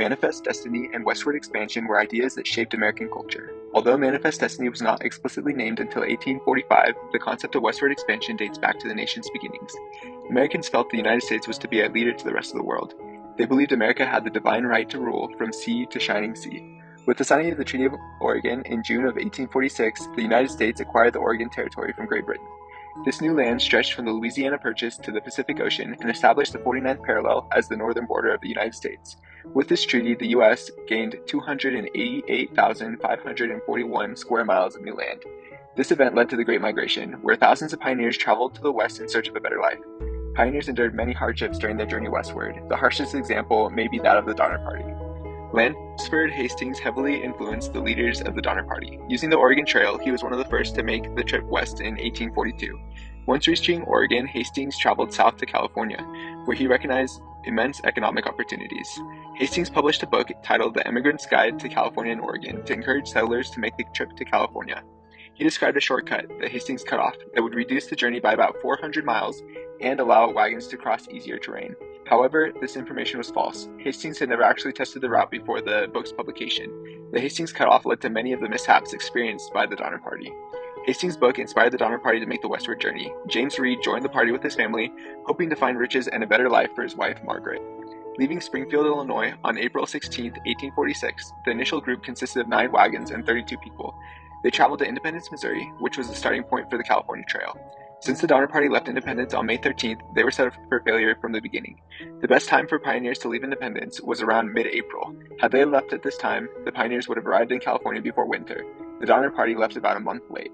Manifest Destiny and Westward expansion were ideas that shaped American culture. Although Manifest Destiny was not explicitly named until 1845, the concept of westward expansion dates back to the nation's beginnings. Americans felt the United States was to be a leader to the rest of the world. They believed America had the divine right to rule from sea to shining sea. With the signing of the Treaty of Oregon in June of 1846, the United States acquired the Oregon Territory from Great Britain. This new land stretched from the Louisiana Purchase to the Pacific Ocean and established the 49th parallel as the northern border of the United States. With this treaty, the U.S. gained 288,541 square miles of new land. This event led to the Great Migration, where thousands of pioneers traveled to the west in search of a better life. Pioneers endured many hardships during their journey westward. The harshest example may be that of the Donner Party. Lansford Hastings heavily influenced the leaders of the Donner Party. Using the Oregon Trail, he was one of the first to make the trip west in 1842. Once reaching Oregon, Hastings traveled south to California, where he recognized immense economic opportunities. Hastings published a book titled The Emigrant's Guide to California and Oregon to encourage settlers to make the trip to California. He described a shortcut, the Hastings Cutoff, that would reduce the journey by about 400 miles and allow wagons to cross easier terrain. However, this information was false. Hastings had never actually tested the route before the book's publication. The Hastings Cutoff led to many of the mishaps experienced by the Donner Party. Hastings' book inspired the Donner Party to make the westward journey. James Reed joined the party with his family, hoping to find riches and a better life for his wife, Margaret. Leaving Springfield, Illinois on April 16, 1846, the initial group consisted of 9 wagons and 32 people. They traveled to Independence, Missouri, which was the starting point for the California Trail. Since the Donner Party left Independence on May 13th, they were set up for failure from the beginning. The best time for pioneers to leave Independence was around mid-April. Had they left at this time, the pioneers would have arrived in California before winter. The Donner Party left about a month late.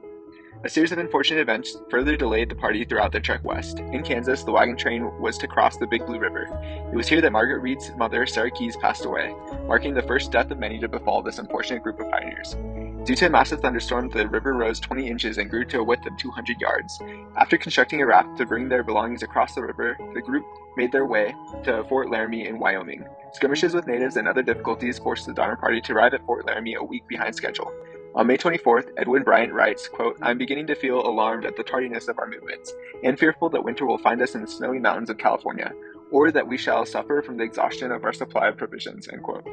A series of unfortunate events further delayed the party throughout their trek west. In Kansas, the wagon train was to cross the Big Blue River. It was here that Margaret Reed's mother, Sarah Keyes, passed away, marking the first death of many to befall this unfortunate group of pioneers. Due to a massive thunderstorm, the river rose 20 inches and grew to a width of 200 yards. After constructing a raft to bring their belongings across the river, the group made their way to Fort Laramie in Wyoming. Skirmishes with natives and other difficulties forced the Donner Party to arrive at Fort Laramie a week behind schedule. On May 24th, Edwin Bryant writes, quote, "I'm beginning to feel alarmed at the tardiness of our movements, and fearful that winter will find us in the snowy mountains of California, or that we shall suffer from the exhaustion of our supply of provisions," end quote.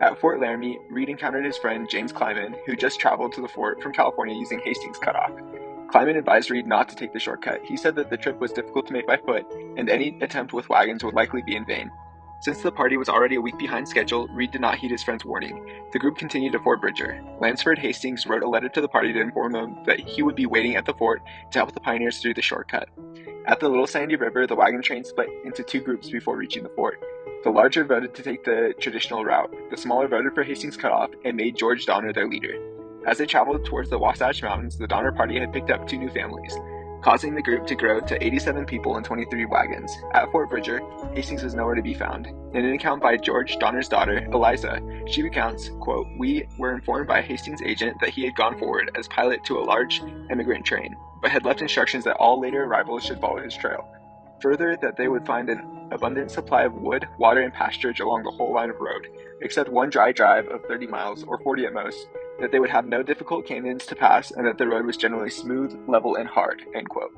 At Fort Laramie, Reed encountered his friend James Clyman, who just traveled to the fort from California using Hastings Cutoff. Clyman advised Reed not to take the shortcut. He said that the trip was difficult to make by foot, and any attempt with wagons would likely be in vain. Since the party was already a week behind schedule, Reed did not heed his friend's warning. The group continued to Fort Bridger. Lansford Hastings wrote a letter to the party to inform them that he would be waiting at the fort to help the pioneers through the shortcut. At the Little Sandy River, the wagon train split into 2 groups before reaching the fort. The larger voted to take the traditional route. The smaller voted for Hastings Cutoff and made George Donner their leader. As they traveled towards the Wasatch Mountains, the Donner Party had picked up 2 new families, causing the group to grow to 87 people and 23 wagons. At Fort Bridger, Hastings was nowhere to be found. In an account by George Donner's daughter, Eliza, she recounts, quote, "We were informed by Hastings' agent that he had gone forward as pilot to a large emigrant train, but had left instructions that all later arrivals should follow his trail. Further, that they would find an abundant supply of wood, water, and pasturage along the whole line of road, except one dry drive of 30 miles, or 40 at most, that they would have no difficult canyons to pass, and that the road was generally smooth, level, and hard," end quote.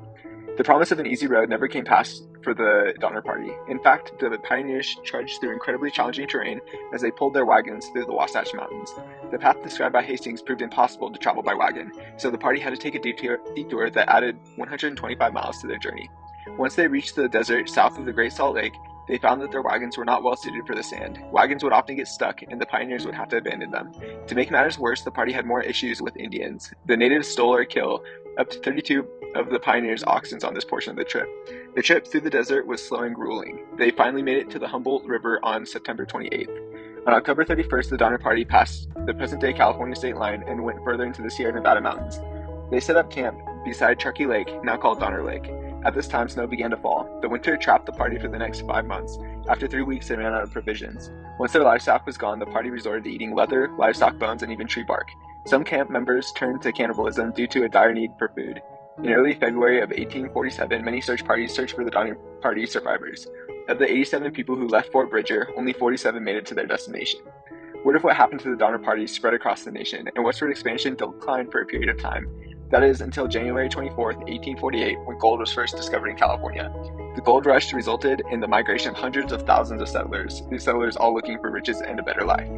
The promise of an easy road never came past for the Donner Party. In fact, the pioneers trudged through incredibly challenging terrain as they pulled their wagons through the Wasatch Mountains. The path described by Hastings proved impossible to travel by wagon, so the party had to take a detour that added 125 miles to their journey. Once they reached the desert south of the Great Salt Lake, they found that their wagons were not well suited for the sand. Wagons would often get stuck, and the pioneers would have to abandon them. To make matters worse, the party had more issues with Indians. The natives stole or killed up to 32 of the pioneers' oxen on this portion of the trip. The trip through the desert was slow and grueling. They finally made it to the Humboldt River on September 28th. On October 31st, the Donner Party passed the present-day California state line and went further into the Sierra Nevada mountains. They set up camp beside Truckee Lake, now called Donner Lake. At this time, snow began to fall. The winter trapped the party for the next 5 months. After 3 weeks, they ran out of provisions. Once their livestock was gone, the party resorted to eating leather, livestock bones, and even tree bark. Some camp members turned to cannibalism due to a dire need for food. In early February of 1847, many search parties searched for the Donner Party survivors. Of the 87 people who left Fort Bridger, only 47 made it to their destination. Word of what happened to the Donner Party spread across the nation, and westward expansion declined for a period of time. That is, until January 24th, 1848, when gold was first discovered in California. The gold rush resulted in the migration of hundreds of thousands of settlers, these settlers all looking for riches and a better life.